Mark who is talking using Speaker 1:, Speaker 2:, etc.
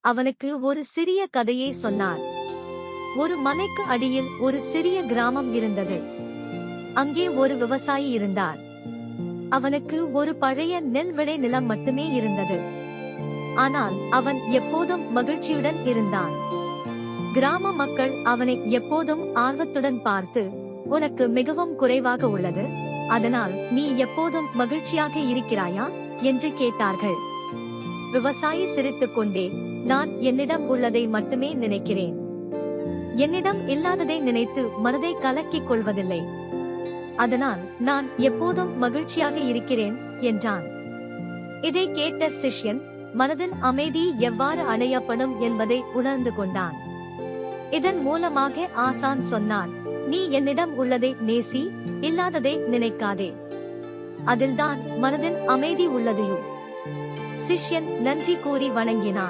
Speaker 1: அவனுக்கு ஒரு சிறிய கதையை சொன்னார். ஒரு மலைக்கு அடியில் ஒரு சிறிய கிராமம் இருந்தது. அங்கே ஒரு விவசாயி இருந்தார். அவனுக்கு ஒரு பழைய நெல் விளை நிலம் மட்டுமே இருந்தது. ஆனால் அவன் எப்போதும் மகிழ்ச்சியுடன் இருந்தான். கிராம மக்கள் அவனை எப்போதும் ஆர்வத்துடன் பார்த்து, உனக்கு மிகவும் குறைவாக உள்ளது, அதனால் நீ எப்போதும் மகிழ்ச்சியாக இருக்கிறாயா என்று கேட்டார்கள். விவசாயி சிரித்துக் கொண்டே, நான் என்னிடம் உள்ளதை மட்டுமே நினைக்கிறேன். என்னிடம் இல்லாததை நினைத்து மனதை கலக்கிக் கொள்வதில்லை. அதனால் நான் எப்போதும் மகிழ்ச்சியாக இருக்கிறேன் என்றான். இதை கேட்ட சிஷ்யன் மனதின் அமைதி எவ்வாறு அடையப்படும் என்பதை உணர்ந்து கொண்டான். இதன் மூலமாக ஆசான் சொன்னான், நீ என்னிடம் உள்ளதை நேசி, இல்லாததை நினைக்காதே. அதில்தான் மனதின் அமைதி உள்ளதையும். சிஷ்யன் நன்றி கூறி வணங்கினான்.